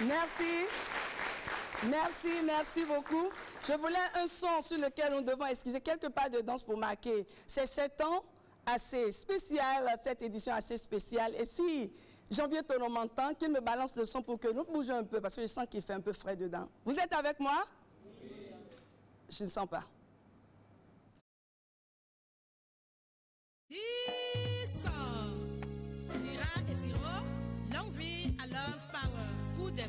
Merci. Merci, merci beaucoup. Je voulais un son sur lequel nous devons esquisser quelques pas de danse pour marquer ces 7 ans assez spécial, cette édition assez spéciale. Et si Janvier Tono m'entend, qu'il me balance le son pour que nous bougeons un peu, parce que je sens qu'il fait un peu frais dedans. Vous êtes avec moi? Oui. Je ne sens pas. 10 Syrah et Siro, longue vie à Love Power. Coup de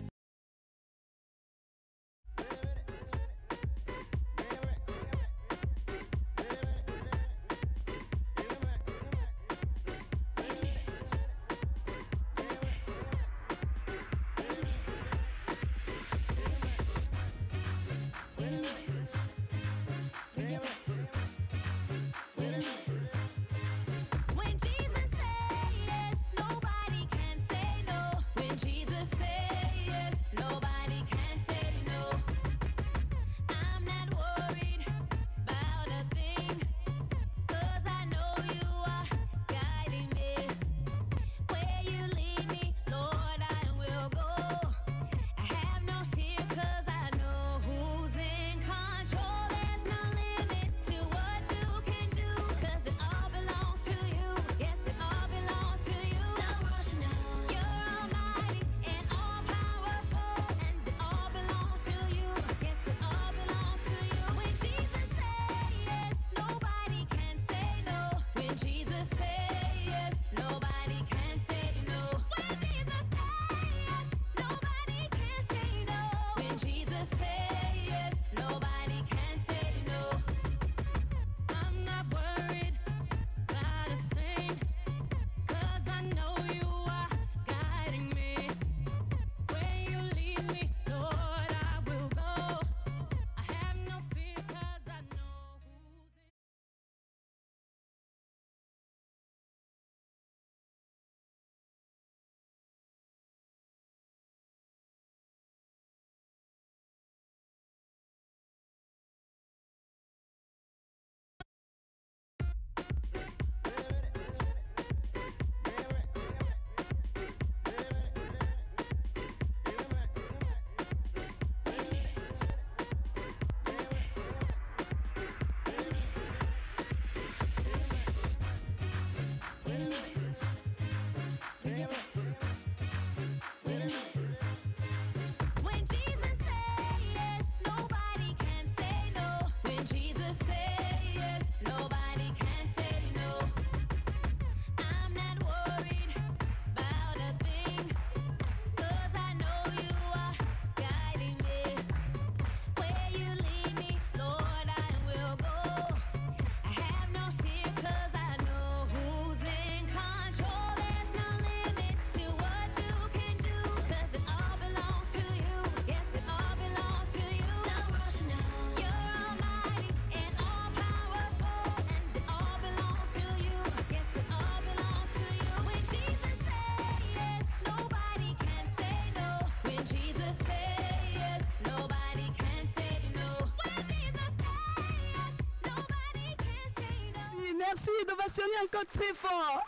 encore très fort.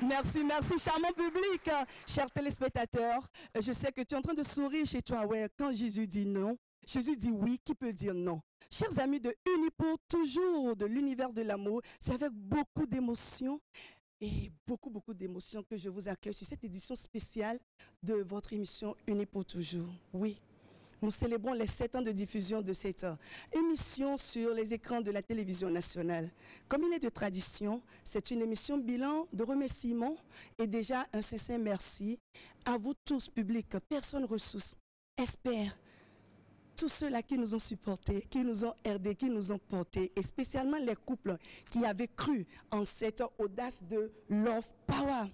Merci, merci, charmant public. Chers téléspectateurs, je sais que tu es en train de sourire chez toi. Ouais, quand Jésus dit non, Jésus dit oui, qui peut dire non? Chers amis de Unipo, toujours de l'univers de l'amour, c'est avec beaucoup d'émotion et beaucoup d'émotion que je vous accueille sur cette édition spéciale de votre émission Unipo toujours. Oui. Nous célébrons les 7 ans de diffusion de cette émission sur les écrans de la télévision nationale. Comme il est de tradition, c'est une émission bilan de remerciements et déjà un sincère merci à vous tous, public, personnes ressources, experts, tous ceux-là qui nous ont supportés, qui nous ont aidés, qui nous ont portés, et spécialement les couples qui avaient cru en cette audace de Love Power.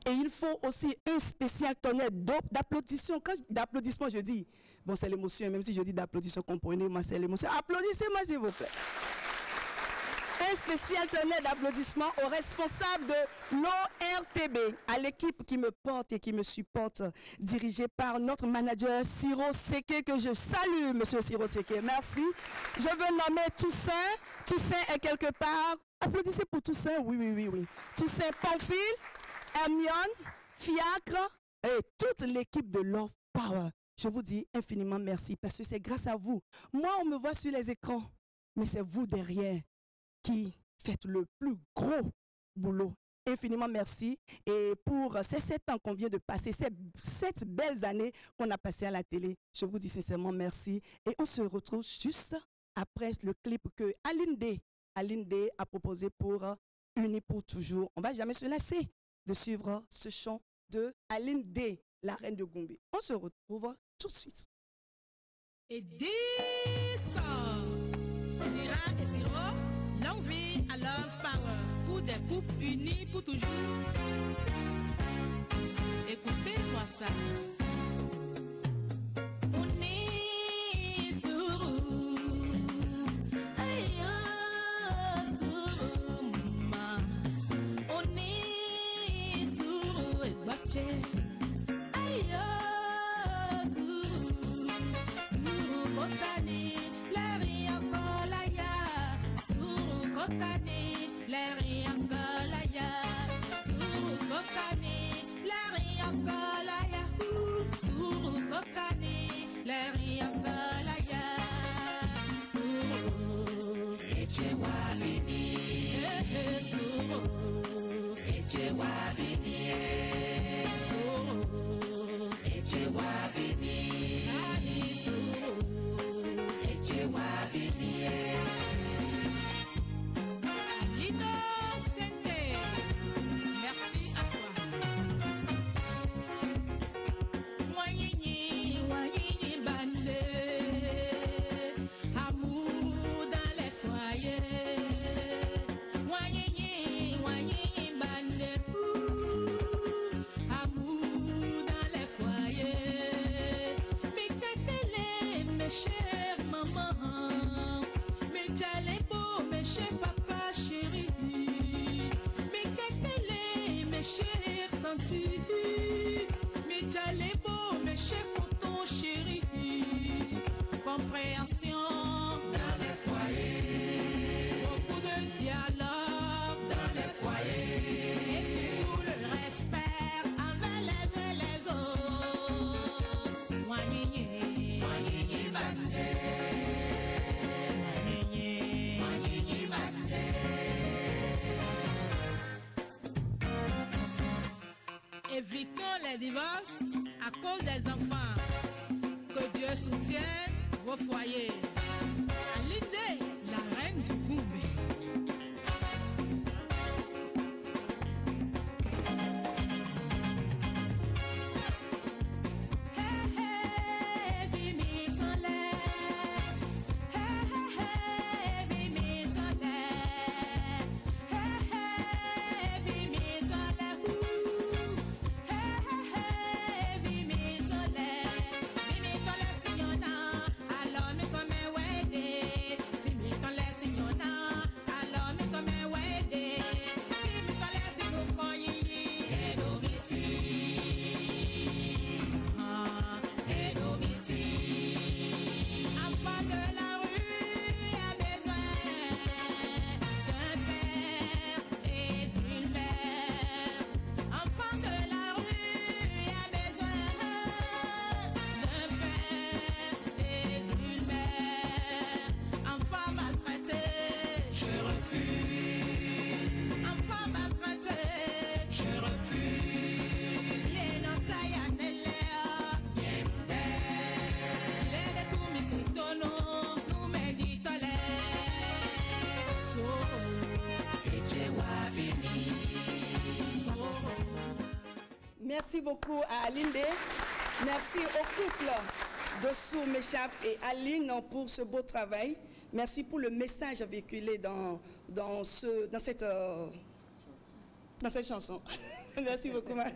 Et il faut aussi un spécial tonnerre d'applaudissements. Quand d'applaudissements, je dis, bon, c'est l'émotion, même si je dis d'applaudissements, comprenez-moi, c'est l'émotion. Applaudissez-moi, s'il vous plaît. Un spécial tonnerre d'applaudissements aux responsables de l'ORTB, à l'équipe qui me porte et qui me supporte, dirigée par notre manager Siro Seke, que je salue, monsieur Siro Seke. Merci. Je veux nommer Toussaint. Toussaint est quelque part. Applaudissez pour Toussaint. Oui. Toussaint Pamphile, Hermione, Fiacre, et toute l'équipe de Love Power. Je vous dis infiniment merci parce que c'est grâce à vous. Moi, on me voit sur les écrans, mais c'est vous derrière qui faites le plus gros boulot. Infiniment merci. Et pour ces 7 ans qu'on vient de passer, ces 7 belles années qu'on a passées à la télé, je vous dis sincèrement merci. Et on se retrouve juste après le clip que Aline D a proposé pour Unis pour toujours. On ne va jamais se lasser de suivre ce chant de Aline D, la reine de Gombe. On se retrouve tout de suite. Et 10 Sira et Siro, longue vie à Love Power, pour des couples unis pour toujours. Écoutez-moi ça. Évitons les divorces à cause des enfants. Que Dieu soutienne vos foyers. Aline D, la reine du Gombe. Merci beaucoup à Aline D. Merci au couple de Sou Méchap et Aline pour ce beau travail. Merci pour le message véhiculé dans cette chanson. Merci beaucoup, Marie.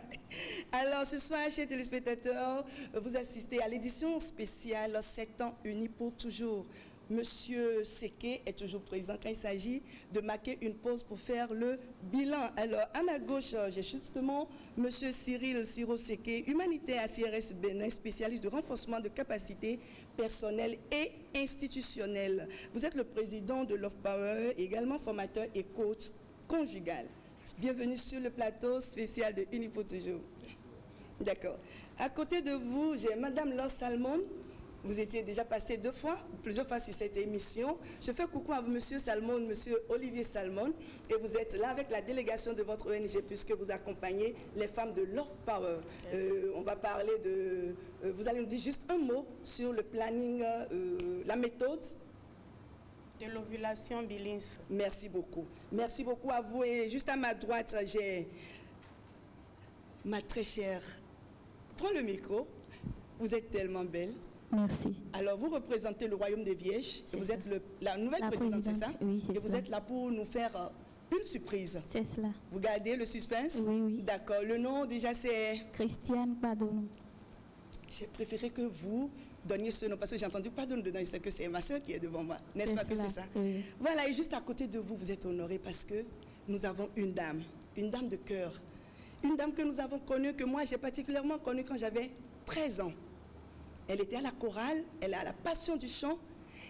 Alors, ce soir, chers téléspectateurs, vous assistez à l'édition spéciale 7 ans unis pour toujours. Monsieur Seke est toujours présent quand il s'agit de marquer une pause pour faire le bilan. Alors, à ma gauche, j'ai justement Monsieur Cyril Siro Seke, humanitaire à CRS Bénin, spécialiste de renforcement de capacités personnelles et institutionnelles. Vous êtes le président de Love Power, également formateur et coach conjugal. Bienvenue sur le plateau spécial de Unis pour toujours. D'accord. À côté de vous, j'ai Madame Laure Salmon. Vous étiez déjà passé plusieurs fois sur cette émission. Je fais coucou à Monsieur Salmon, Monsieur Olivier Salmon, et vous êtes là avec la délégation de votre ONG puisque vous accompagnez les femmes de Love Power. On va parler de... vous allez nous dire juste un mot sur le planning, la méthode de l'ovulation Billings. Merci beaucoup. Merci beaucoup à vous. Et juste à ma droite, j'ai ma très chère. Prends le micro. Vous êtes tellement belle. Merci. Alors, vous représentez le Royaume des Vierges. Vous êtes la nouvelle présidente, c'est ça? Oui, c'est ça. Et vous êtes là pour nous faire une surprise. C'est cela. Vous gardez le suspense? Oui, oui. D'accord. Le nom, déjà, c'est... Christiane Pardon. J'ai préféré que vous donniez ce nom parce que j'ai entendu Pardon dedans. Je sais que c'est ma soeur qui est devant moi. N'est-ce pas que c'est ça? Oui. Voilà, et juste à côté de vous, vous êtes honorés parce que nous avons une dame de cœur. Une dame que nous avons connue, que moi, j'ai particulièrement connue quand j'avais 13 ans. Elle était à la chorale, elle a la passion du chant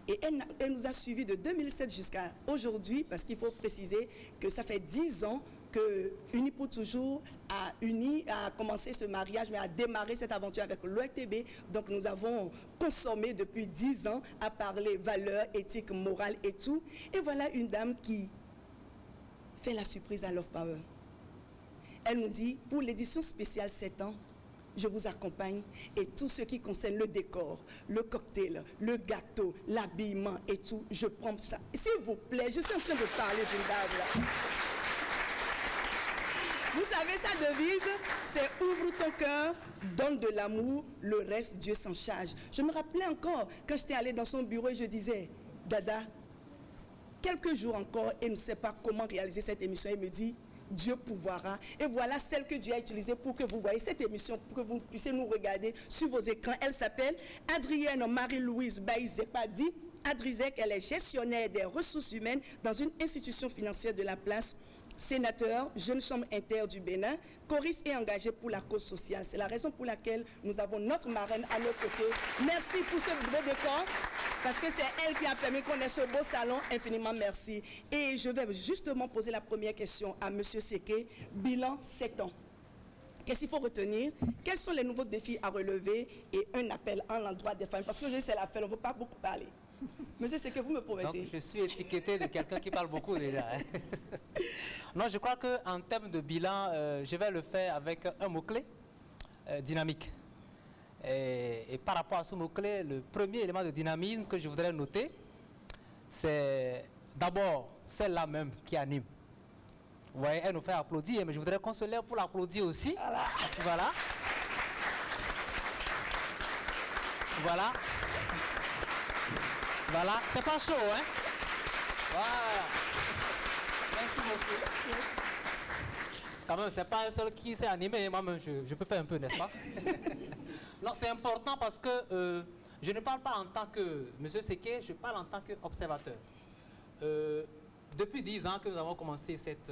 et elle nous a suivis de 2007 jusqu'à aujourd'hui parce qu'il faut préciser que ça fait 10 ans que Unis pour toujours a commencé ce mariage, mais a démarré cette aventure avec l'ORTB. Donc nous avons consommé depuis 10 ans à parler valeurs, éthique, morale et tout. Et voilà une dame qui fait la surprise à Love Power. Elle nous dit, pour l'édition spéciale 7 ans, je vous accompagne et tout ce qui concerne le décor, le cocktail, le gâteau, l'habillement et tout, je prends ça. S'il vous plaît, je suis en train de parler d'une dame là. Vous savez, sa devise, c'est ouvre ton cœur, donne de l'amour, le reste, Dieu s'en charge. Je me rappelais encore quand j'étais allée dans son bureau et je disais, Dada, quelques jours encore, elle ne sait pas comment réaliser cette émission. Elle me dit, Dieu pourvoira. Et voilà celle que Dieu a utilisée pour que vous voyez cette émission, pour que vous puissiez nous regarder sur vos écrans. Elle s'appelle Adrienne Marie-Louise Baïzepadi. Adrizek, elle est gestionnaire des ressources humaines dans une institution financière de la place. Sénateur, jeune chambre inter du Bénin, choriste et engagée pour la cause sociale. C'est la raison pour laquelle nous avons notre marraine à nos côtés. Merci pour ce beau décor, parce que c'est elle qui a permis qu'on ait ce beau salon. Infiniment merci. Et je vais justement poser la première question à M. Seke. Bilan 7 ans. Qu'est-ce qu'il faut retenir? Quels sont les nouveaux défis à relever? Et un appel en l'endroit des femmes. Parce que je sais la fête, on ne veut pas beaucoup parler. Monsieur, c'est que vous me promettez. Donc, je suis étiqueté de quelqu'un qui parle beaucoup déjà. Non, je crois qu'en termes de bilan, je vais le faire avec un mot-clé, dynamique. Et par rapport à ce mot-clé, le premier élément de dynamisme que je voudrais noter, c'est d'abord celle-là même qui anime. Vous voyez, elle nous fait applaudir, mais je voudrais qu'on se lève pour l'applaudir aussi. Voilà. Voilà. Voilà, c'est pas chaud, hein? Voilà. Merci beaucoup. Quand même, c'est pas un seul qui s'est animé, moi-même, je peux faire un peu, n'est-ce pas? Non, c'est important parce que je ne parle pas en tant que Monsieur Seke, je parle en tant qu'observateur. Depuis 10 ans que nous avons commencé cette,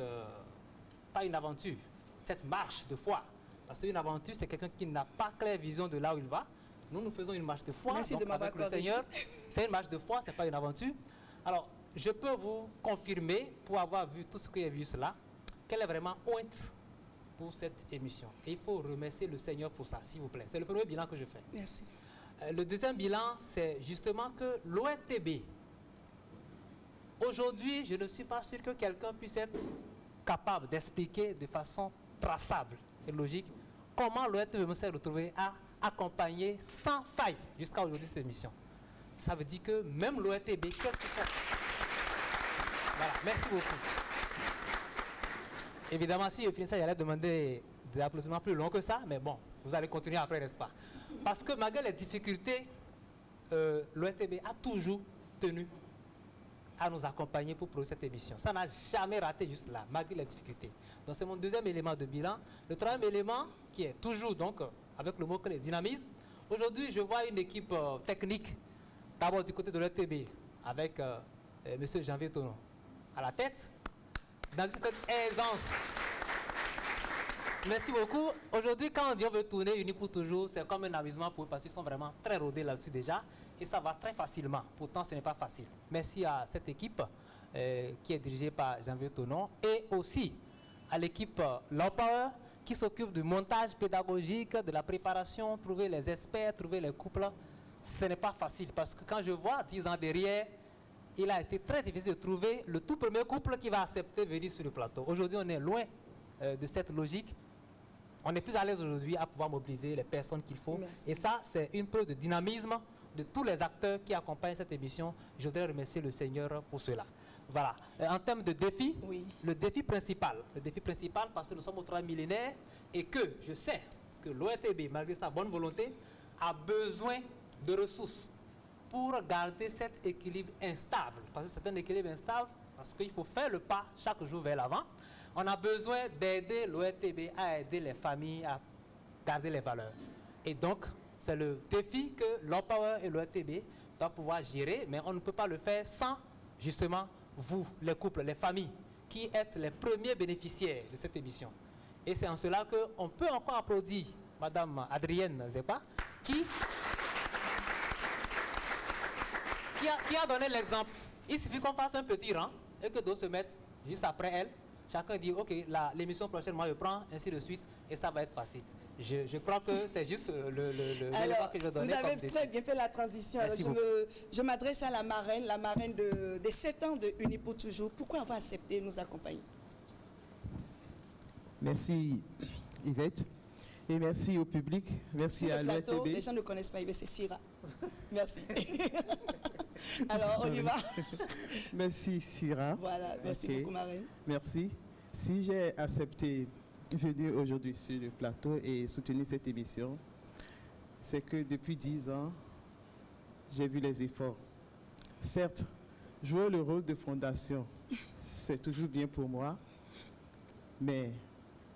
pas une aventure, cette marche de foi. Parce qu'une aventure, c'est quelqu'un qui n'a pas claire vision de là où il va. Nous faisons une marche de foi. Merci donc de m'avoir avec le Seigneur. C'est une marche de foi, ce n'est pas une aventure. Alors, je peux vous confirmer, pour avoir vu tout ce que j'ai vu cela, qu'elle est vraiment honte pour cette émission. Et il faut remercier le Seigneur pour ça, s'il vous plaît. C'est le premier bilan que je fais. Merci. Le deuxième bilan, c'est justement que l'ORTB, aujourd'hui, je ne suis pas sûr que quelqu'un puisse être capable d'expliquer de façon traçable et logique comment l'ORTB s'est retrouvé à accompagner sans faille jusqu'à aujourd'hui cette émission. Ça veut dire que même l'ORTB, quelque chose. Voilà, merci beaucoup. Évidemment, si je finissais, j'allais demander des applaudissements plus longs que ça, mais bon, vous allez continuer après, n'est-ce pas? Parce que malgré les difficultés, l'ORTB a toujours tenu à nous accompagner pour produire cette émission. Ça n'a jamais raté juste là, malgré les difficultés. Donc c'est mon deuxième élément de bilan. Le troisième élément, qui est toujours donc avec le mot-clé dynamisme. Aujourd'hui, je vois une équipe technique, d'abord du côté de l'ORTB, avec M. Janvier Tonon à la tête, dans une certaine aisance. Merci beaucoup. Aujourd'hui, quand on dit on veut tourner Unis pour toujours, c'est comme un amusement pour eux parce qu'ils sont vraiment très rodés là-dessus déjà et ça va très facilement. Pourtant, ce n'est pas facile. Merci à cette équipe qui est dirigée par Janvier Tonon et aussi à l'équipe Love Power qui s'occupe du montage pédagogique, de la préparation, trouver les experts, trouver les couples. Ce n'est pas facile parce que quand je vois 10 ans derrière, il a été très difficile de trouver le tout premier couple qui va accepter de venir sur le plateau. Aujourd'hui, on est loin de cette logique. On est plus à l'aise aujourd'hui à pouvoir mobiliser les personnes qu'il faut. Merci. Et ça, c'est une preuve de dynamisme de tous les acteurs qui accompagnent cette émission. Je voudrais remercier le Seigneur pour cela. Voilà. En termes de défi, Oui. le défi principal, parce que nous sommes au 3 millénaire et que je sais que l'ORTB, malgré sa bonne volonté, a besoin de ressources pour garder cet équilibre instable. Parce que c'est un équilibre instable, parce qu'il faut faire le pas chaque jour vers l'avant. On a besoin d'aider l'ORTB à aider les familles à garder les valeurs. Et donc, c'est le défi que l'Empower et l'ORTB doivent pouvoir gérer, mais on ne peut pas le faire sans, justement, vous, les couples, les familles, qui êtes les premiers bénéficiaires de cette émission. Et c'est en cela qu'on peut encore applaudir Madame Adrienne Zepa, qui a donné l'exemple. Il suffit qu'on fasse un petit rang et que d'autres se mettent juste après elle. Chacun dit, OK, l'émission prochaine, moi je prends, ainsi de suite, et ça va être facile. Je crois que c'est juste l'élément que je donnais. Vous avez comme défi. très bien fait la transition. Merci Alors, je m'adresse à la marraine des 7 ans de Unis pour toujours. Pourquoi avoir accepté de nous accompagner? Merci Yvette et merci au public, merci Sur à le plateau, l'ORTB. les gens ne connaissent pas Yvette, c'est Syrah. Merci. Alors, on y va. Merci Syrah. Voilà, merci Ok. beaucoup, marraine. Merci. Si j'ai accepté de venir aujourd'hui sur le plateau et soutenir cette émission, c'est que depuis 10 ans, j'ai vu les efforts. Certes, jouer le rôle de fondation, c'est toujours bien pour moi, mais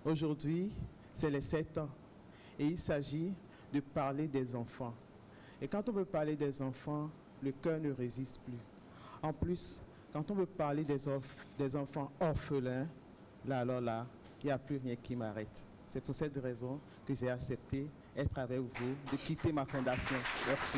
aujourd'hui, c'est les 7 ans. Et il s'agit de parler des enfants. Et quand on veut parler des enfants, le cœur ne résiste plus. En plus, quand on veut parler des enfants orphelins, là, il n'y a plus rien qui m'arrête. C'est pour cette raison que j'ai accepté être avec vous, de quitter ma fondation. Merci.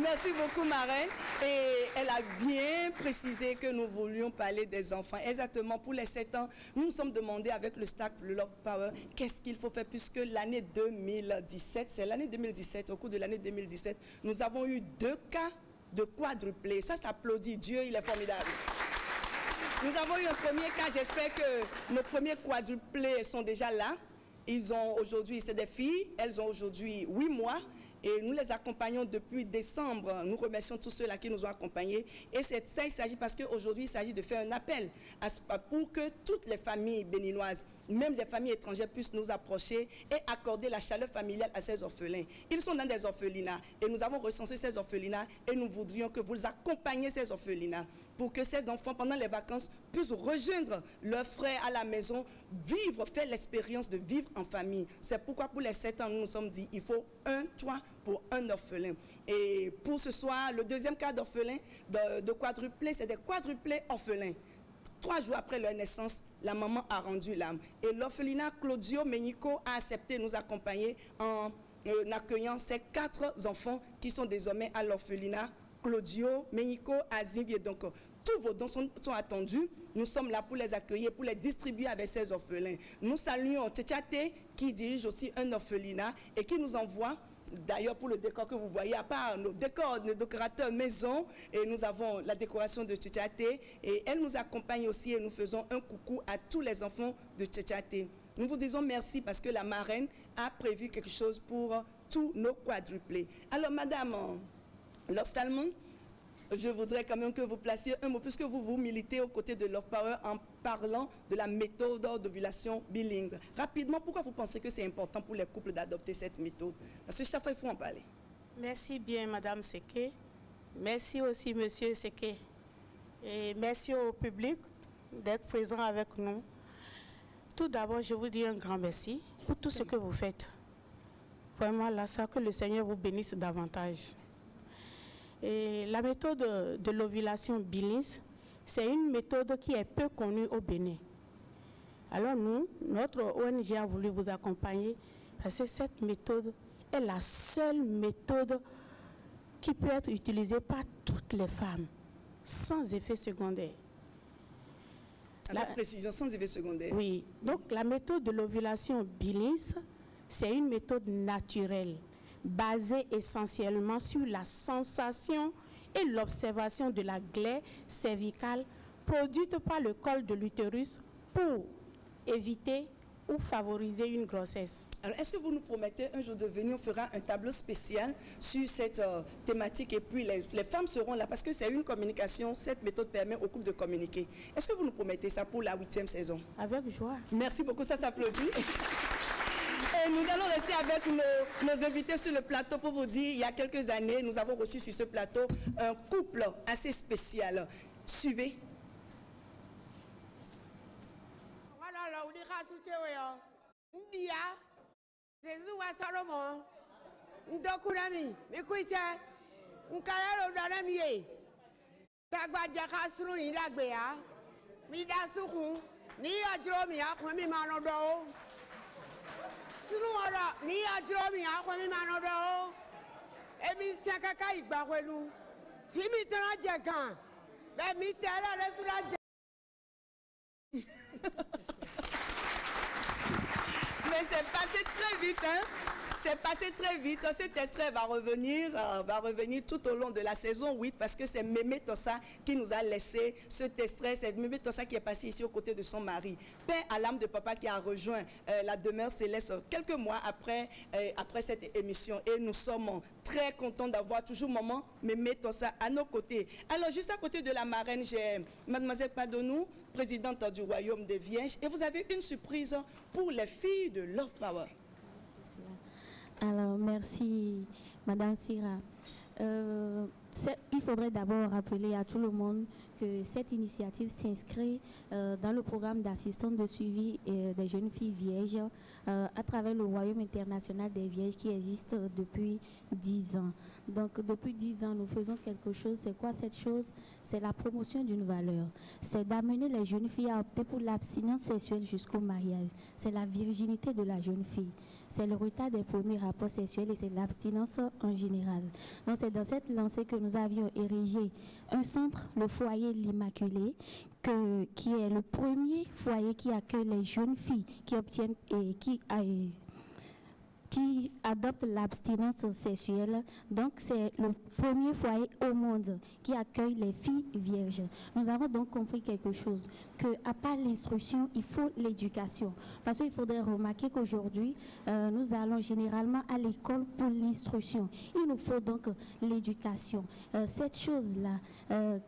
Merci beaucoup, marraine. Et elle a bien précisé que nous voulions parler des enfants. Exactement, pour les 7 ans, nous nous sommes demandé avec le staff, le Love Power, qu'est-ce qu'il faut faire, puisque l'année 2017, c'est l'année 2017, au cours de l'année 2017, nous avons eu 2 cas de quadruplé. Ça s'applaudit. Dieu, il est formidable. Nous avons eu un premier cas. J'espère que nos premiers quadruplés sont déjà là. Ils ont aujourd'hui, c'est des filles, elles ont aujourd'hui 8 mois. Et nous les accompagnons depuis décembre. Nous remercions tous ceux-là qui nous ont accompagnés. Et c'est ça, il s'agit parce qu'aujourd'hui, il s'agit de faire un appel pour que toutes les familles béninoises, même les familles étrangères, puissent nous approcher et accorder la chaleur familiale à ces orphelins. Ils sont dans des orphelinats et nous avons recensé ces orphelinats et nous voudrions que vous accompagniez ces orphelinats pour que ces enfants, pendant les vacances, puissent rejoindre leurs frères à la maison, vivre, faire l'expérience de vivre en famille. C'est pourquoi pour les 7 ans, nous nous sommes dit, il faut un toit pour un orphelin. Et pour ce soir, le deuxième cas d'orphelin, de quadruplé, c'est des quadruplés orphelins. 3 jours après leur naissance, la maman a rendu l'âme. Et l'orphelinat Claudio Meñico a accepté de nous accompagner en accueillant ces 4 enfants qui sont désormais à l'orphelinat Claudio Meñico à Zimbié. Donc, tous vos dons sont attendus. Nous sommes là pour les accueillir, pour les distribuer avec ces orphelins. Nous saluons Tchétchaté qui dirige aussi un orphelinat et qui nous envoie. D'ailleurs, pour le décor que vous voyez, à part nos décors, nos décorateurs maison, et nous avons la décoration de Tchétchaté, et elle nous accompagne aussi et nous faisons un coucou à tous les enfants de Tchétchaté. Nous vous disons merci parce que la marraine a prévu quelque chose pour tous nos quadruplés. Alors, Madame Laure Salmon, je voudrais quand même que vous placiez un mot, puisque vous militez aux côtés de Love Power en parlant de la méthode d'ovulation bilingue. Rapidement, pourquoi vous pensez que c'est important pour les couples d'adopter cette méthode? Parce que chaque fois, il faut en parler. Merci bien, Madame Seke. Merci aussi, Monsieur Seke. Et merci au public d'être présent avec nous. Tout d'abord, je vous dis un grand merci pour tout ce que vous faites. Vraiment, là, ça, que le Seigneur vous bénisse davantage. Et la méthode de l'ovulation bilingue, c'est une méthode qui est peu connue au Bénin. Alors nous, notre ONG a voulu vous accompagner parce que cette méthode est la seule méthode qui peut être utilisée par toutes les femmes, sans effet secondaire. La précision, sans effet secondaire. Oui, donc la méthode de l'ovulation Billings, c'est une méthode naturelle, basée essentiellement sur la sensation et l'observation de la glaie cervicale produite par le col de l'utérus pour éviter ou favoriser une grossesse. Alors, est-ce que vous nous promettez un jour de venir, on fera un tableau spécial sur cette thématique et puis les femmes seront là parce que c'est une communication, cette méthode permet aux couples de communiquer. Est-ce que vous nous promettez ça pour la 8e saison? Avec joie. Merci beaucoup, ça s'applaudit. Et nous allons rester avec nos invités sur le plateau pour vous dire, il y a quelques années, nous avons reçu sur ce plateau un couple assez spécial. Suivez. Mais c'est passé très vite, hein? C'est passé très vite. Cet extrait va revenir tout au long de la saison 8 parce que c'est Mémé Tossa qui nous a laissé cet extrait. C'est Mémé Tossa qui est passée ici aux côtés de son mari. Paix à l'âme de papa qui a rejoint la demeure céleste quelques mois après cette émission. Et nous sommes très contents d'avoir toujours maman Mémé Tossa à nos côtés. Alors, juste à côté de la marraine, j'ai Mademoiselle Padonou, présidente du Royaume des Vierges. Et vous avez une surprise pour les filles de Love Power. Alors, merci, Madame Sira. Il faudrait d'abord rappeler à tout le monde que cette initiative s'inscrit dans le programme d'assistance de suivi des jeunes filles vierges à travers le Royaume international des vierges qui existe depuis 10 ans. Donc, depuis 10 ans, nous faisons quelque chose. C'est quoi cette chose? C'est la promotion d'une valeur. C'est d'amener les jeunes filles à opter pour l'abstinence sexuelle jusqu'au mariage. C'est la virginité de la jeune fille. C'est le retard des premiers rapports sexuels et c'est l'abstinence en général. Donc, c'est dans cette lancée que nous avions érigé un centre, le foyer L'Immaculée, qui est le premier foyer qui accueille les jeunes filles qui obtiennent et qui adoptent l'abstinence sexuelle. Donc, c'est le premier foyer au monde qui accueille les filles vierges. Nous avons donc compris quelque chose, qu'à part l'instruction, il faut l'éducation. Parce qu'il faudrait remarquer qu'aujourd'hui, nous allons généralement à l'école pour l'instruction. Il nous faut donc l'éducation. Cette chose-là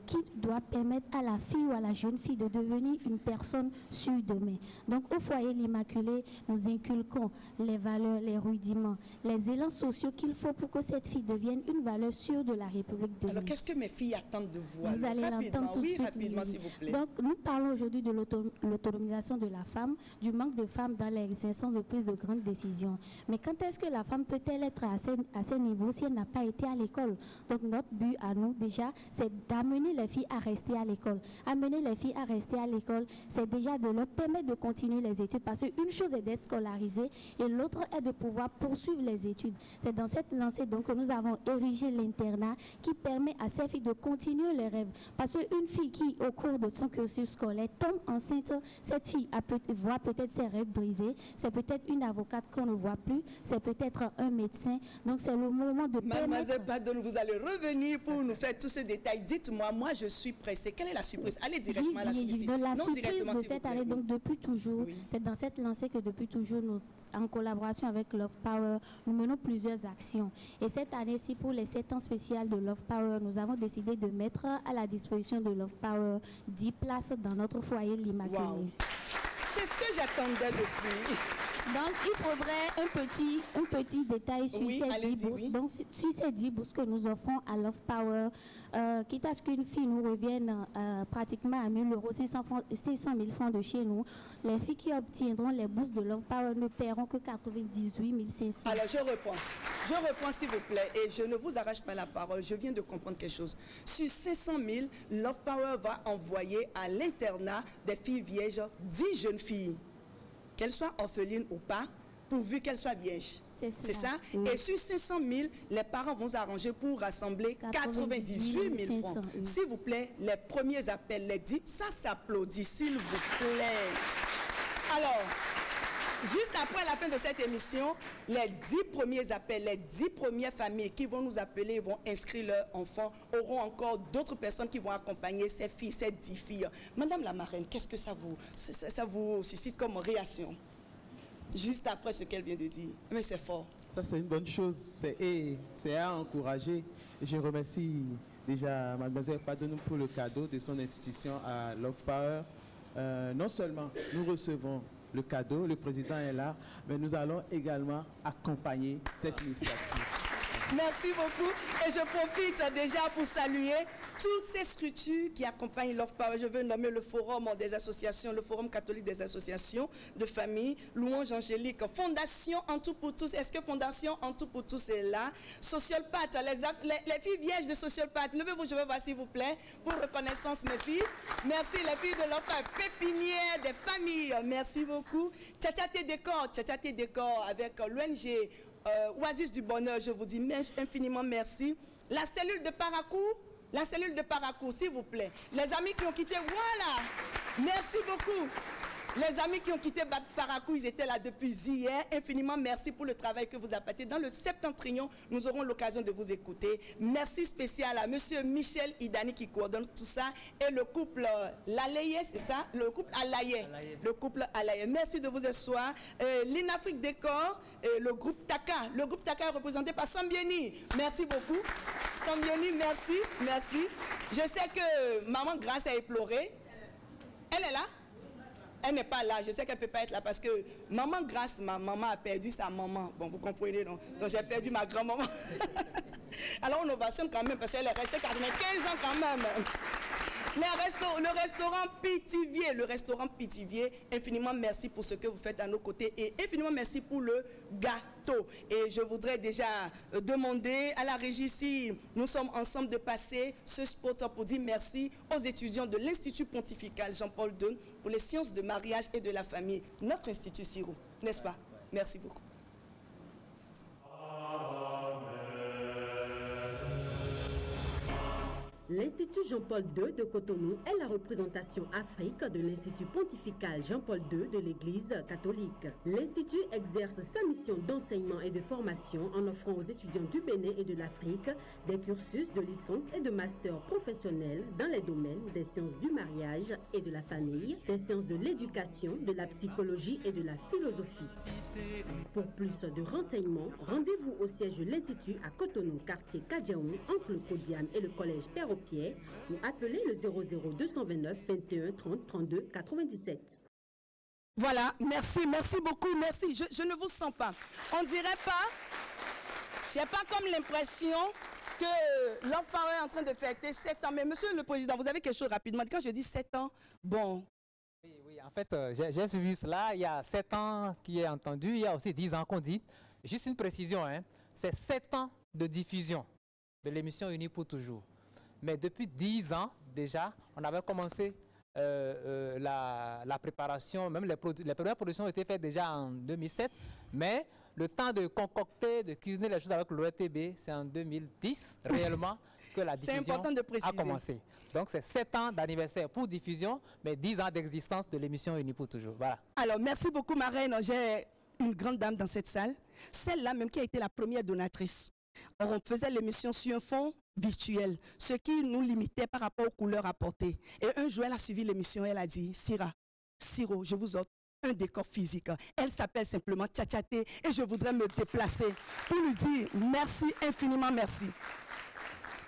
qui doit permettre à la fille ou à la jeune fille de devenir une personne sûre demain. Donc, au foyer L'Immaculée, nous inculquons les valeurs, les rudiments, les élans sociaux qu'il faut pour que cette fille devienne une valeur sûre de la République de Alors, qu'est-ce que mes filles attendent de vous? Vous allez l'entendre tout de suite. Rapidement, s'il vous plaît. Donc, nous parlons aujourd'hui de l'autonomisation de la femme, du manque de femmes dans les instances de prise de grandes décisions. Mais quand est-ce que la femme peut-elle être à ce niveau si elle n'a pas été à l'école? Donc, notre but à nous, déjà, c'est d'amener les filles à rester à l'école. Amener les filles à rester à l'école, c'est déjà de leur permettre de continuer les études. Parce qu'une chose est d'être scolarisé et l'autre est de pouvoir poursuivre les études. C'est dans cette lancée donc que nous avons érigé l'internat qui permet à ces filles de continuer les rêves. Parce qu'une fille qui, au cours de son cursus scolaire, tombe enceinte, cette fille voit peut-être ses rêves brisés. C'est peut-être une avocate qu'on ne voit plus. C'est peut-être un médecin. Donc, c'est le moment de Mademoiselle Badon, vous allez revenir pour nous faire tous ces détails. Dites-moi, moi, je suis pressée. Quelle est la surprise? Allez directement à la surprise. La surprise de cette année, donc depuis toujours, c'est dans cette lancée que depuis toujours, nous, en collaboration avec Love Power, nous menons plusieurs actions. Et cette année-ci, pour les 7 ans spéciales de Love Power, nous avons décidé de mettre à la disposition de Love Power 10 places dans notre foyer L'Immaculée. Wow. C'est ce que j'attendais depuis. Donc, il faudrait un petit détail sur ces 10 bourses. Oui. Donc, sur ces 10 bourses que nous offrons à Love Power, quitte à ce qu'une fille nous revienne pratiquement à 1 000 euros, 500 000 francs de chez nous, les filles qui obtiendront les bourses de Love Power ne paieront que 98 500. Alors, je reprends s'il vous plaît, et je ne vous arrache pas la parole, je viens de comprendre quelque chose. Sur 500 000, Love Power va envoyer à l'internat des filles vierges 10 jeunes filles, qu'elles soient orphelines ou pas, pourvu qu'elles soient vierges. C'est C'est cela, ça? oui. Et sur 500 000, les parents vont s'arranger pour rassembler 98 000 francs. 500, oui. S'il vous plaît, les premiers appels, les 10, ça s'applaudit, s'il vous plaît. Alors, juste après la fin de cette émission, les 10 premiers appels, les 10 premières familles qui vont nous appeler et vont inscrire leurs enfants auront encore d'autres personnes qui vont accompagner ces filles, ces 10 filles. Madame la marraine, qu'est-ce que ça vous suscite comme réaction? Juste après ce qu'elle vient de dire. Mais c'est fort. Ça, c'est une bonne chose. C'est à encourager. Et je remercie déjà Mademoiselle Padonou pour le cadeau de son institution à Love Power. Non seulement nous recevons le cadeau, le président est là, mais nous allons également accompagner cette initiative. Merci beaucoup. Et je profite déjà pour saluer toutes ces structures qui accompagnent Love Power. Je veux nommer le Forum des associations, le Forum catholique des associations de famille, Louange Angélique, Fondation En Tout pour Tous. Est-ce que Fondation En Tout pour Tous est là? Social Path, les filles vierges de Social Path. Levez-vous, je veux voir s'il vous plaît, pour reconnaissance mes filles. Merci les filles de Love Power. Pépinière des familles, merci beaucoup. Tchatchaté Décor avec l'ONG Oasis du Bonheur, je vous dis infiniment merci. La cellule de Paracourt, s'il vous plaît. Les amis qui ont quitté, voilà. Merci beaucoup. Les amis qui ont quitté Paracourt, ils étaient là depuis hier. Infiniment merci pour le travail que vous apportez. Dans le Septentrion, nous aurons l'occasion de vous écouter. Merci spécial à monsieur Michel Idani qui coordonne tout ça. Et le couple Lalaye, c'est ça? Le couple Alaye. Le couple Alaye. Merci de vous asseoir. L'Inafrique Décor, le groupe Taka. Le groupe Taka est représenté par Sambieni. Merci beaucoup. Sambieni, merci. Merci. Je sais que maman Grâce a éploré. Elle est là? Elle n'est pas là, je sais qu'elle ne peut pas être là parce que maman Grâce, ma maman a perdu sa maman. Bon, vous comprenez, donc j'ai perdu ma grand-maman. Alors on ovationne quand même parce qu'elle est restée 95 ans quand même. Le restaurant Pithiviers, infiniment merci pour ce que vous faites à nos côtés et infiniment merci pour le gâteau. Et je voudrais déjà demander à la régie si nous sommes ensemble de passer ce spot pour dire merci aux étudiants de l'Institut pontifical Jean-Paul II pour les sciences de mariage et de la famille, notre institut Siro, n'est-ce pas? Merci beaucoup. L'Institut Jean-Paul II de Cotonou est la représentation Afrique de l'Institut pontifical Jean-Paul II de l'Église catholique. L'Institut exerce sa mission d'enseignement et de formation en offrant aux étudiants du Bénin et de l'Afrique des cursus de licence et de master professionnels dans les domaines des sciences du mariage et de la famille, des sciences de l'éducation, de la psychologie et de la philosophie. Pour plus de renseignements, rendez-vous au siège de l'Institut à Cotonou, quartier Kadjaoum, entre le Kodiam et le collège Père Pierre, ou appelez le 00229 21 30 32 97. Voilà, merci beaucoup, merci. Je ne vous sens pas. On dirait pas, j'ai pas comme l'impression que Love Power est en train de fêter 7 ans. Mais monsieur le président, vous avez quelque chose rapidement. Quand je dis 7 ans, bon. Oui, en fait, j'ai suivi cela. Il y a 7 ans qui est entendu, il y a aussi 10 ans qu'on dit. Juste une précision, hein, c'est 7 ans de diffusion de l'émission Unis pour toujours. Mais depuis 10 ans déjà, on avait commencé la préparation, même les premières productions ont été faites déjà en 2007, mais le temps de concocter, de cuisiner les choses avec l'ORTB, c'est en 2010 réellement que la diffusion a commencé. Donc c'est 7 ans d'anniversaire pour diffusion, mais 10 ans d'existence de l'émission Unis pour toujours. Voilà. Alors merci beaucoup Marraine, j'ai une grande dame dans cette salle, celle-là même qui a été la première donatrice. On faisait l'émission sur un fond virtuel, ce qui nous limitait par rapport aux couleurs apportées. Et un jour, elle a suivi l'émission, elle a dit, Siro, je vous offre un décor physique. Elle s'appelle simplement Tchatchaté et je voudrais me déplacer pour lui dire merci, infiniment merci.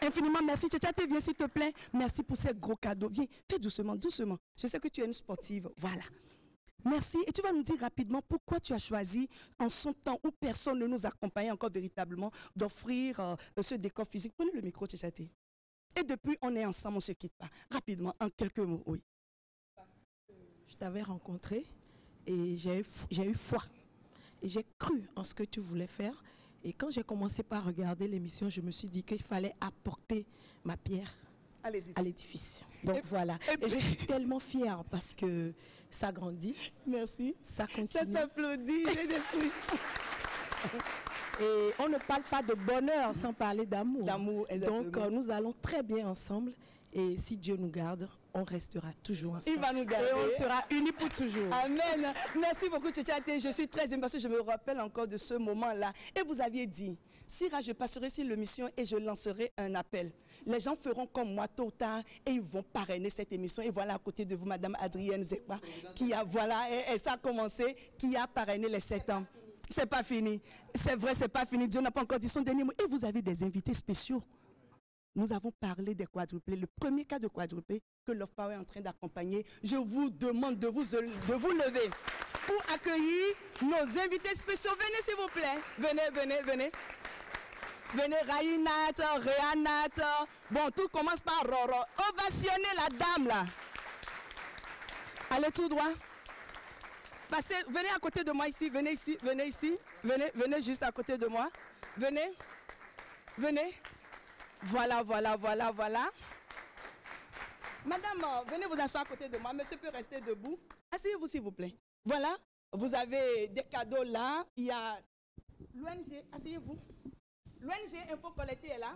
Infiniment merci. Tchatchaté, viens s'il te plaît. Merci pour ces gros cadeaux. Viens, fais doucement, doucement. Je sais que tu es une sportive. Voilà. Merci. Et tu vas nous dire rapidement pourquoi tu as choisi, en son temps où personne ne nous accompagnait encore véritablement, d'offrir ce décor physique. Prenez le micro, Tchatchaté. Et depuis, on est ensemble, on ne se quitte pas. Rapidement, en quelques mots, oui. Je t'avais rencontré et j'ai eu foi. Et j'ai cru en ce que tu voulais faire. Et quand j'ai commencé par regarder l'émission, je me suis dit qu'il fallait apporter ma pierre à l'édifice. Donc voilà. Et je suis tellement fière parce que ça grandit. Merci. Ça continue. Ça s'applaudit. J'ai des pouces. Et on ne parle pas de bonheur sans parler d'amour. D'amour, exactement. Donc, nous allons très bien ensemble. Et si Dieu nous garde, on restera toujours ensemble. Il va nous garder. Et on sera unis pour toujours. Amen. Merci beaucoup, Tchétchaté. Je suis très émue parce que je me rappelle encore de ce moment-là. Et vous aviez dit, Sira, je passerai sur l'émission et je lancerai un appel. Les gens feront comme moi tôt ou tard et ils vont parrainer cette émission. Et voilà à côté de vous, Madame Adrienne Zekwa, qui a, voilà, et ça a commencé, qui a parrainé les 7 ans. C'est pas fini. C'est vrai, c'est pas fini. Dieu n'a pas encore dit son dernier mot. Et vous avez des invités spéciaux. Nous avons parlé des quadruplés. Le premier cas de quadruplé que Love Power est en train d'accompagner. Je vous demande de vous lever pour accueillir nos invités spéciaux. Venez s'il vous plaît. Venez, venez, venez. Venez, Raïnat, Réanat. Bon, tout commence par Roro. Ovationnez la dame là. Allez tout droit. Passez, venez à côté de moi ici. Venez ici, venez ici. Venez, venez juste à côté de moi. Venez. Venez. Voilà, voilà, voilà, voilà. Madame, venez vous asseoir à côté de moi. Monsieur peut rester debout. Asseyez-vous s'il vous plaît. Voilà, vous avez des cadeaux là. Il y a l'ONG, asseyez-vous. L'ONG Info Collecté est là.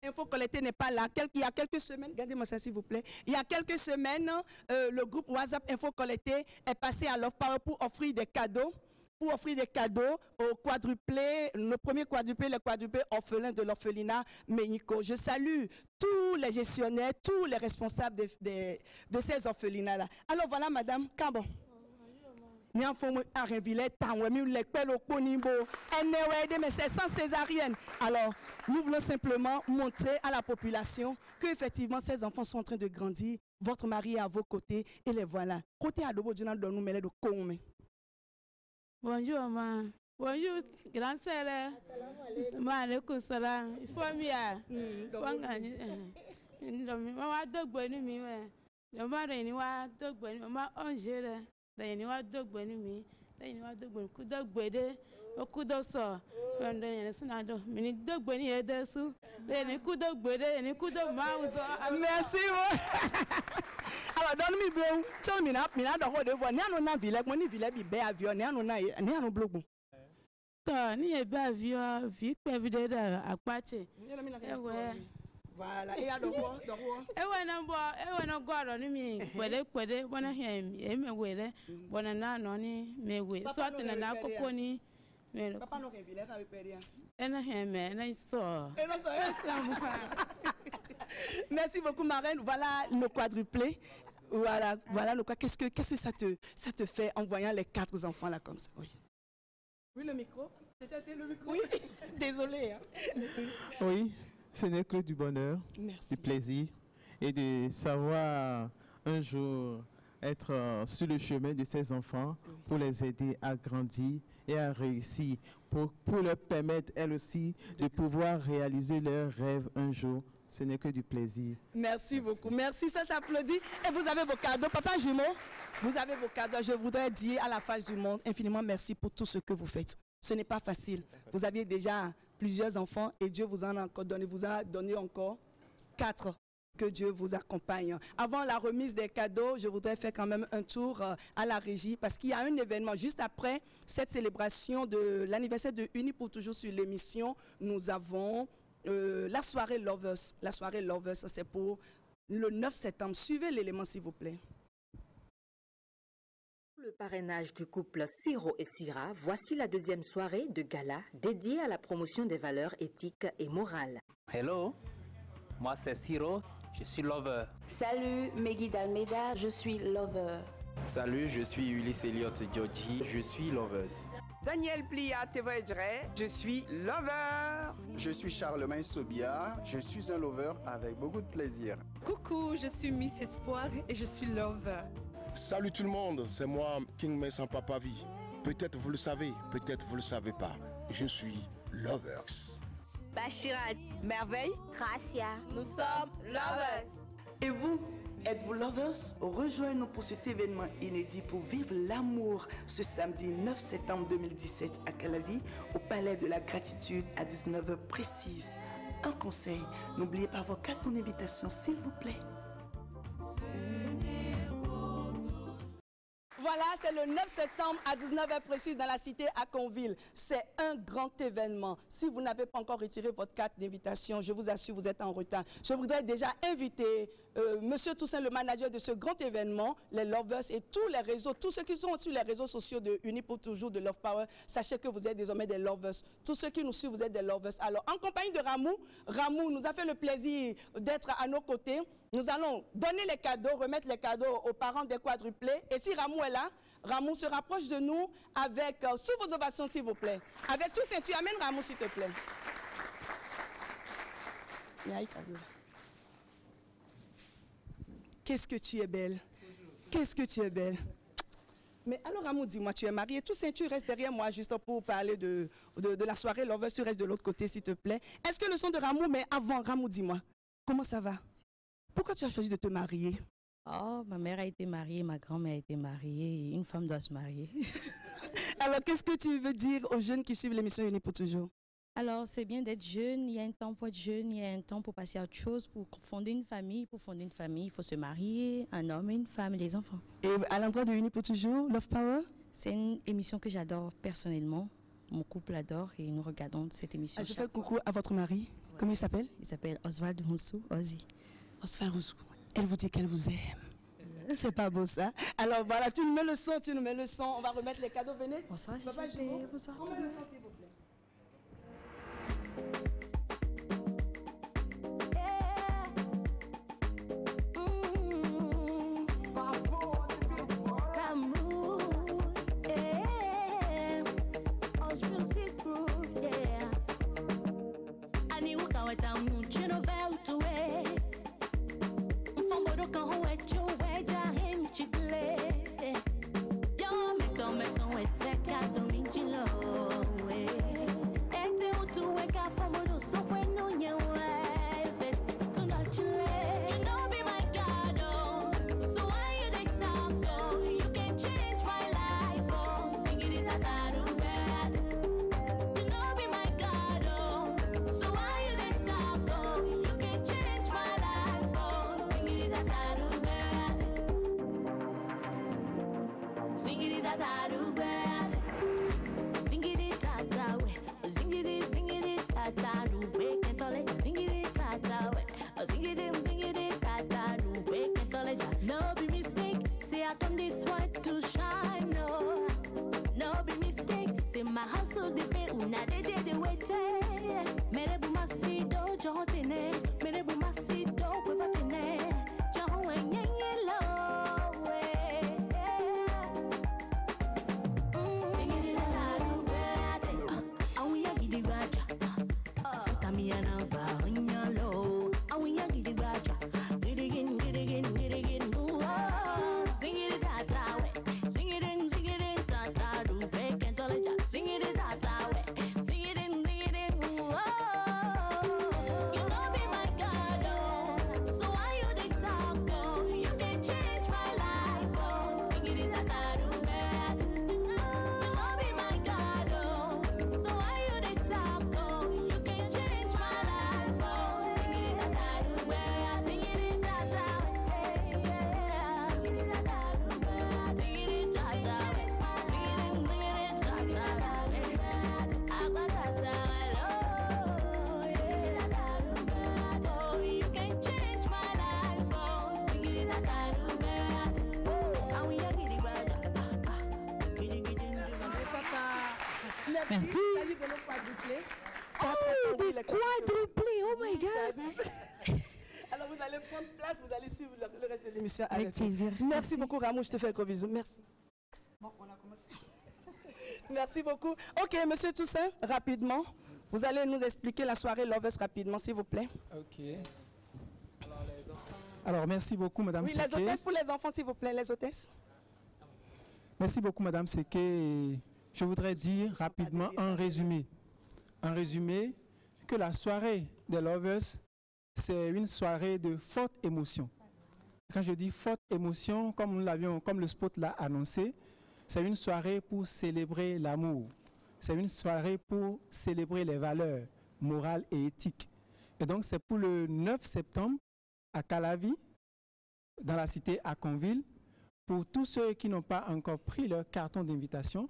Info Collecté n'est pas là. Il y a quelques semaines, regardez-moi ça s'il vous plaît. Il y a quelques semaines, le groupe WhatsApp Info Collecté est passé à Love Power pour offrir des cadeaux. Pour offrir des cadeaux aux quadruplés, le premier quadruplé, les quadruplés orphelins de l'orphelinat Mexico. Je salue tous les gestionnaires, tous les responsables de ces orphelinats-là. Alors voilà, madame, Cambon. Mais c'est sans césarienne. Alors, nous voulons simplement montrer à la population qu'effectivement, ces enfants sont en train de grandir. Votre mari est à vos côtés et les voilà. Côté Adobo, Dieu nous met de Koume. Bonjour, maman. Bonjour, grand sœur. Maaleykum salam. Il faut mieux. Faut gagner. Maman doit gagner mi. Maman réuni wa doit gagner. Maman angère. Réuni wa doit gagner mi. Réuni wa doit gagner. Kudo gagner. Kudo so. Réuni sinado. Mini doit gagner edersu. Réuni kudo gagner. Réuni kudo mauzo. Merci. Alors, donne-moi bleu. Tu as mis de voir. Ni à ville, ni ville bi avion, ni à bleu. Toi, ni avion, vie vidéo à Pache. Voilà. Et à droit. Ewa goro ni mi kwede bona hem emewere bona na no ni mewe so tena na akoko ni me papa no ke ville ka peria ena hem na iso. Merci beaucoup, Marraine. Voilà nos quadruplés. Voilà le quoi. Qu'est-ce que ça te fait en voyant les 4 enfants là comme ça? Oui. Oui, le micro. Le micro. Oui. Désolée. Hein. Oui, ce n'est que du bonheur, merci. Du plaisir et de savoir un jour être sur le chemin de ces enfants pour les aider à grandir et à réussir, pour leur permettre, elles aussi, de pouvoir réaliser leurs rêves un jour. Ce n'est que du plaisir. Merci beaucoup. Merci, ça s'applaudit. Et vous avez vos cadeaux. Papa jumeau, vous avez vos cadeaux. Je voudrais dire à la face du monde, infiniment merci pour tout ce que vous faites. Ce n'est pas facile. Vous aviez déjà plusieurs enfants et Dieu vous en a encore donné. Vous a donné encore 4. Que Dieu vous accompagne. Avant la remise des cadeaux, je voudrais faire quand même un tour à la régie parce qu'il y a un événement juste après cette célébration de l'anniversaire de Unis pour toujours sur l'émission. Nous avons la soirée Lovers. La soirée Lovers, c'est pour le 9 septembre. Suivez l'élément s'il vous plaît. Le parrainage du couple Siro et Sira, voici la deuxième soirée de gala dédiée à la promotion des valeurs éthiques et morales. Hello, moi c'est Siro, je suis lover. Salut, Meggy Dalmeida, je suis lover. Salut, je suis Ulysse Elliott Djodji, je suis lovers. Daniel Plia Tevedre, je suis lover. Je suis Charlemagne Sobia, je suis un lover avec beaucoup de plaisir. Coucou, je suis Miss Espoir et je suis lover. Salut tout le monde, c'est moi King Mason Papavi. Peut-être vous le savez, peut-être vous le savez pas. Je suis lovers. Bachira, Merveille, Gracia, nous sommes lovers. Et vous? Êtes-vous lovers? Rejoignez-nous pour cet événement inédit pour vivre l'amour ce samedi 9 septembre 2017 à Calavi, au Palais de la Gratitude à 19h précise. Un conseil, n'oubliez pas vos cartes d'invitation s'il vous plaît. Voilà, c'est le 9 septembre à 19h précise dans la cité à Conville. C'est un grand événement. Si vous n'avez pas encore retiré votre carte d'invitation, je vous assure, vous êtes en retard. Je voudrais déjà inviter Monsieur Toussaint, le manager de ce grand événement, les Lovers et tous les réseaux, tous ceux qui sont sur les réseaux sociaux de Unis pour toujours, de Love Power, sachez que vous êtes désormais des Lovers. Tous ceux qui nous suivent, vous êtes des Lovers. Alors, en compagnie de Ramou, Ramou nous a fait le plaisir d'être à nos côtés. Nous allons donner les cadeaux, remettre les cadeaux aux parents des quadruplés. Et si Ramou est là, Ramou se rapproche de nous avec, sous vos ovations s'il vous plaît. Avec Toussaint, tu amènes Ramou s'il te plaît. Qu'est-ce que tu es belle. Qu'est-ce que tu es belle. Mais alors Ramou, dis-moi, tu es mariée. Toussaint, tu restes derrière moi juste pour parler de la soirée. Lovers, tu restes de l'autre côté s'il te plaît. Est-ce que le son de Ramou, mais avant, Ramou, dis-moi, comment ça va? Pourquoi tu as choisi de te marier? Oh, ma mère a été mariée, ma grand-mère a été mariée, une femme doit se marier. Alors, qu'est-ce que tu veux dire aux jeunes qui suivent l'émission Unis pour toujours? Alors, c'est bien d'être jeune, il y a un temps pour être jeune, il y a un temps pour passer à autre chose, pour fonder une famille. Pour fonder une famille, il faut se marier, un homme et une femme et les enfants. Et à l'endroit de Unis pour toujours, Love Power? C'est une émission que j'adore personnellement, mon couple adore et nous regardons cette émission. Je fais coucou à votre mari, comment il s'appelle? Il s'appelle Oswald Moussou, Ozzy. Oswald Moussou, elle vous dit qu'elle vous aime. C'est pas beau ça. Alors voilà, tu nous mets le son, tu nous mets le son. On va remettre les cadeaux, venez. Bonsoir, Papa, bonsoir. On met le son s'il vous plaît. Merci. Salut de nos quadruplés. Oh, des quadruplés, oh my God. Alors vous allez prendre place, vous allez suivre le reste de l'émission avec plaisir. Merci beaucoup Ramou, je te fais un gros bisou. Merci. Bon, on a commencé. Merci beaucoup. Ok, Monsieur Toussaint, rapidement, vous allez nous expliquer la soirée Lovers rapidement, s'il vous plaît. Ok. Alors, merci beaucoup, Madame Seké. Oui, les hôtesses pour les enfants, s'il vous plaît, les hôtesses. Merci beaucoup, Madame Seké. Je voudrais dire rapidement en résumé que la soirée des Lovers, c'est une soirée de forte émotion. Quand je dis forte émotion, comme le spot l'a annoncé, c'est une soirée pour célébrer l'amour. C'est une soirée pour célébrer les valeurs morales et éthiques. Et donc, c'est pour le 9 septembre à Calavi, dans la cité à Conville, pour tous ceux qui n'ont pas encore pris leur carton d'invitation,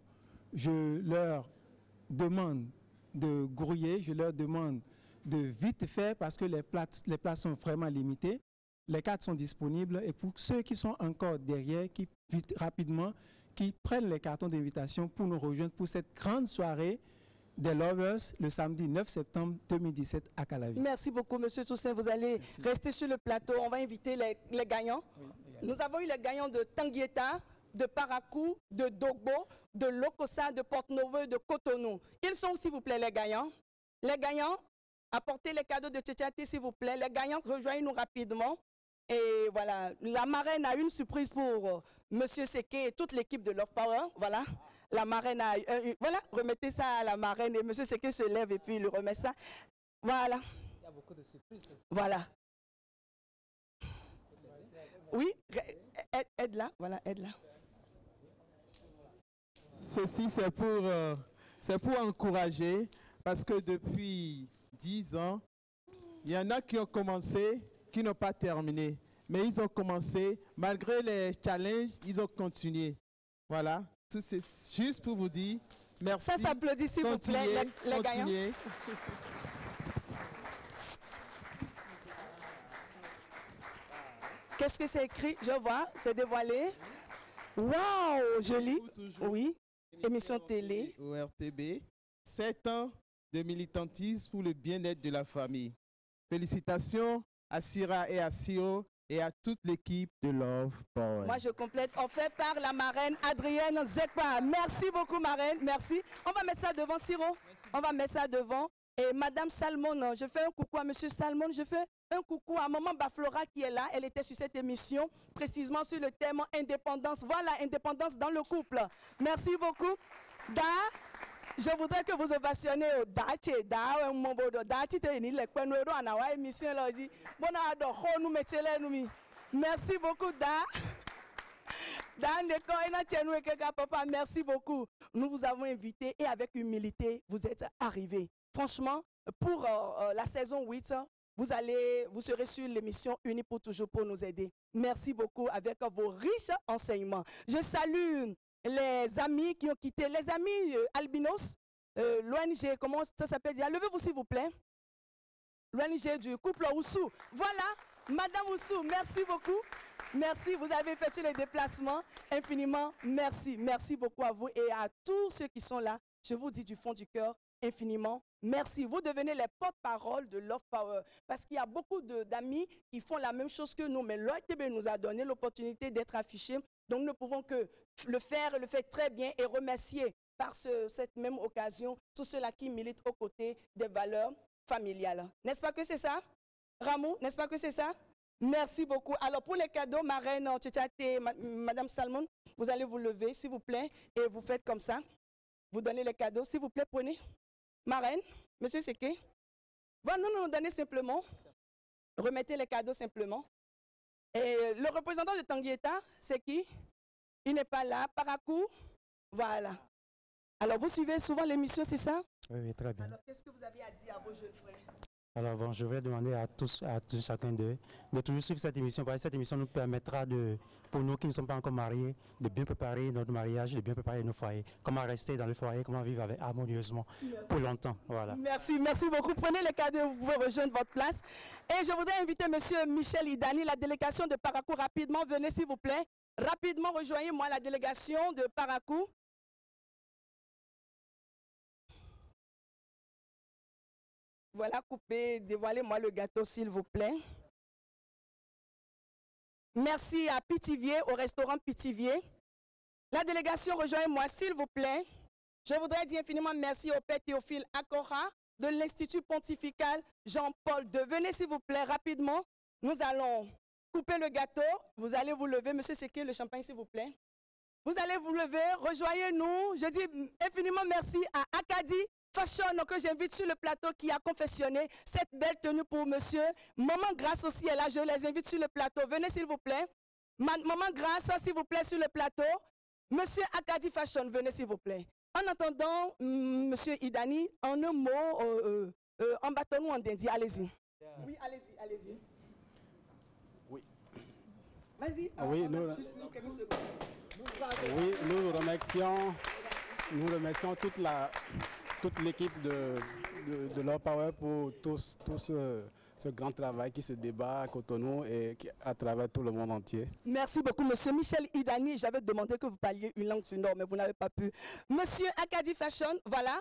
je leur demande de grouiller, je leur demande de vite faire parce que les places sont vraiment limitées. Les cartes sont disponibles et pour ceux qui sont encore derrière, qui vite rapidement, qui prennent les cartons d'invitation pour nous rejoindre pour cette grande soirée des Lovers le samedi 9 septembre 2017 à Calavi. Merci beaucoup, Monsieur Toussaint. Vous allez rester sur le plateau. On va inviter les gagnants. Oui, nous avons eu les gagnants de Tanguieta, de Parakou, de Dogbo, de Lokossa, de Porte-Novo et de Cotonou. Ils sont, s'il vous plaît, les gagnants. Les gagnants, apportez les cadeaux de Tchétchéati, s'il vous plaît. Les gagnants, rejoignez-nous rapidement. Et voilà, la marraine a une surprise pour Monsieur Seké et toute l'équipe de Love Power. Voilà, la marraine a... voilà, remettez ça à la marraine et Monsieur Seké se lève et puis il remet ça. Voilà. Il y a beaucoup de surprises. Voilà. Oui, aide-la, voilà, aide-la. Ceci, c'est pour encourager, parce que depuis 10 ans, il y en a qui ont commencé, qui n'ont pas terminé. Mais ils ont commencé, malgré les challenges, ils ont continué. Voilà, c'est juste pour vous dire merci. Ça s'applaudit, s'il vous plaît, les gagnants. Qu'est-ce que c'est écrit? Je vois, c'est dévoilé. Waouh, joli. Oui, émission télé. ORTB, 7 ans de militantisme pour le bien-être de la famille. Félicitations à Sira et à Sio et à toute l'équipe de Love Power. Moi, je complète. On fait par la marraine Adrienne Zekpa. Merci beaucoup, marraine. Merci. On va mettre ça devant, Siro. On va mettre ça devant. Et Madame Salmon, je fais un coucou à Monsieur Salmon. Je fais un coucou à Maman Baflora qui est là. Elle était sur cette émission, précisément sur le thème indépendance. Voilà, indépendance dans le couple. Merci beaucoup. Da, je voudrais que vous ovationnez au Dache. Da, mon beau Dache, tu es ni le Quenouero à Nawa émission là. Bon, adore, nous mettez nous. Merci beaucoup, Da. Papa, merci beaucoup. Nous vous avons invité et avec humilité, vous êtes arrivés. Franchement, pour la saison 8, vous serez sur l'émission Unis pour toujours pour nous aider. Merci beaucoup avec vos riches enseignements. Je salue les amis qui ont quitté, les amis albinos, l'ONG, comment ça s'appelle? Levez-vous s'il vous plaît. L'ONG du couple Oussou. Voilà, Madame Oussou, merci beaucoup. Merci, vous avez effectué les déplacements. Infiniment, merci. Merci beaucoup à vous et à tous ceux qui sont là. Je vous dis du fond du cœur, infiniment, merci. Vous devenez les porte-parole de Love Power parce qu'il y a beaucoup d'amis qui font la même chose que nous. Mais l'ORTB nous a donné l'opportunité d'être affichés. Donc, nous ne pouvons que le faire très bien et remercier par cette même occasion tous ceux-là qui militent aux côtés des valeurs familiales. N'est-ce pas que c'est ça? Ramou, n'est-ce pas que c'est ça? Merci beaucoup. Alors, pour les cadeaux, marraine Tchétchéati, Madame Salmon, vous allez vous lever, s'il vous plaît, et vous faites comme ça. Vous donnez les cadeaux, s'il vous plaît, prenez. Marraine, Monsieur Seké. Bon, nous donnez simplement. Remettez les cadeaux simplement. Et le représentant de Tanguieta, c'est qui? Il n'est pas là. Parakou. Voilà. Alors, vous suivez souvent l'émission, c'est ça? Oui, très bien. Alors, qu'est-ce que vous avez à dire à vos jeunes frères? Alors bon, je vais demander à tous chacun d'eux de toujours suivre cette émission parce que cette émission nous permettra pour nous qui ne sommes pas encore mariés, de bien préparer notre mariage, de bien préparer nos foyers, comment rester dans le foyer, comment vivre harmonieusement pour longtemps. Voilà. Merci, merci beaucoup. Prenez les cadeaux, vous pouvez rejoindre votre place. Et je voudrais inviter Monsieur Michel Idani, la délégation de Parakou, rapidement. Venez s'il vous plaît. Rapidement, rejoignez-moi la délégation de Parakou. Voilà, coupez, dévoilez-moi le gâteau, s'il vous plaît. Merci à Pithiviers, au restaurant Pithiviers. La délégation, rejoignez-moi, s'il vous plaît. Je voudrais dire infiniment merci au Père Théophile Akora de l'Institut pontifical Jean-Paul II. Venez, s'il vous plaît, rapidement. Nous allons couper le gâteau. Vous allez vous lever. Monsieur Seké, le champagne, s'il vous plaît. Vous allez vous lever, rejoignez-nous. Je dis infiniment merci à Akadi Fashion que j'invite sur le plateau qui a confectionné cette belle tenue pour monsieur. Maman Grâce aussi est là, je les invite sur le plateau. Venez s'il vous plaît. Maman Grâce, s'il vous plaît, sur le plateau. Monsieur Akadi Fashion, venez s'il vous plaît. En attendant, monsieur Idani, en un mot, en bâton ou en dindi, allez-y. Oui, allez-y, allez-y. Oui. Vas-y. Oui, nous remercions toute l'équipe de Love Power pour tout ce grand travail qui se débat à Cotonou et à travers tout le monde entier. Merci beaucoup, Monsieur Michel Idani. J'avais demandé que vous parliez une langue du Nord, mais vous n'avez pas pu. Monsieur Acadie Fashion, voilà,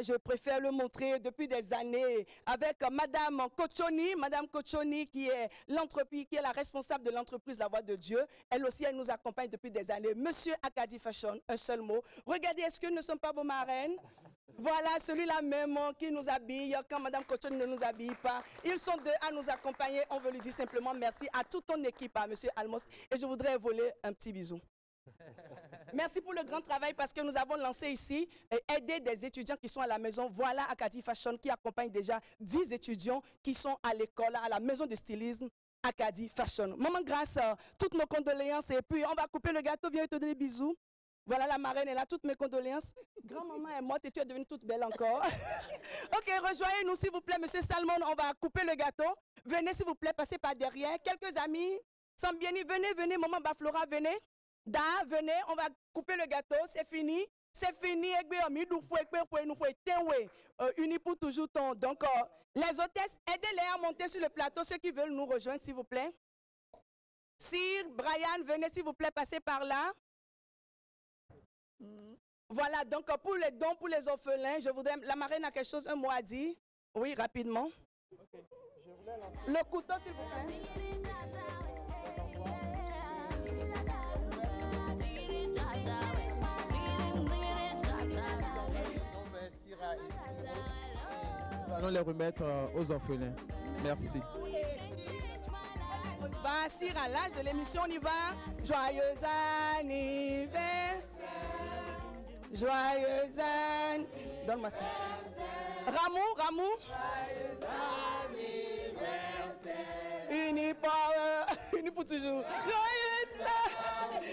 je préfère le montrer depuis des années avec Madame Kochoni qui est la responsable de l'entreprise La Voix de Dieu. Elle aussi, elle nous accompagne depuis des années. Monsieur Acadie Fashion, un seul mot. Regardez, est-ce que nous ne sommes pas vos marraines? Voilà, celui-là même qui nous habille quand Madame Kochoni ne nous habille pas. Ils sont deux à nous accompagner. On veut lui dire simplement merci à toute ton équipe, à Monsieur Almos. Et je voudrais voler un petit bisou. Merci pour le grand travail parce que nous avons lancé ici aider des étudiants qui sont à la maison. Voilà Acadie Fashion qui accompagne déjà 10 étudiants qui sont à l'école, à la maison de stylisme Acadie Fashion. Maman Grâce, toutes nos condoléances et puis on va couper le gâteau. Viens te donner des bisous. Voilà la marraine est là, toutes mes condoléances. Grand-maman est morte et tu es devenue toute belle encore. Ok, rejoignez-nous s'il vous plaît, Monsieur Salmon, on va couper le gâteau. Venez s'il vous plaît, passez par derrière. Quelques amis, Sambieni, venez, maman Baflora, venez. Venez, on va couper le gâteau, c'est fini. C'est fini, unis pour toujours ton. Donc, les hôtesses, aidez-les à monter sur le plateau, ceux qui veulent nous rejoindre, s'il vous plaît. Sir, Brian, venez s'il vous plaît, passez par là. Voilà, donc pour les dons, pour les orphelins, je voudrais, la marraine a quelque chose, un mot à dire. Oui, rapidement. Okay. Le couteau, s'il vous plaît. Nous allons les remettre aux orphelins. Merci. On va assurer à l'âge de l'émission, on y va. Joyeux anniversaire. Joyeux anniversaire. Donne-moi ça. Ramou. Joyeux anniversaire. Unis pour toujours. Joyeux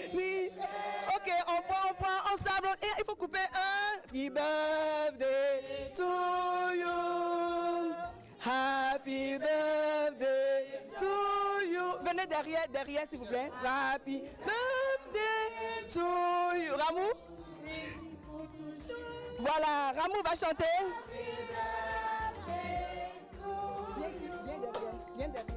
anniversaire. Ok, on prend ensemble. Et il faut couper un. Happy birthday to you. Happy birthday to you. Venez derrière s'il vous plaît. Happy birthday to you. Ramou. Voilà, Ramou va chanter. Viens derrière.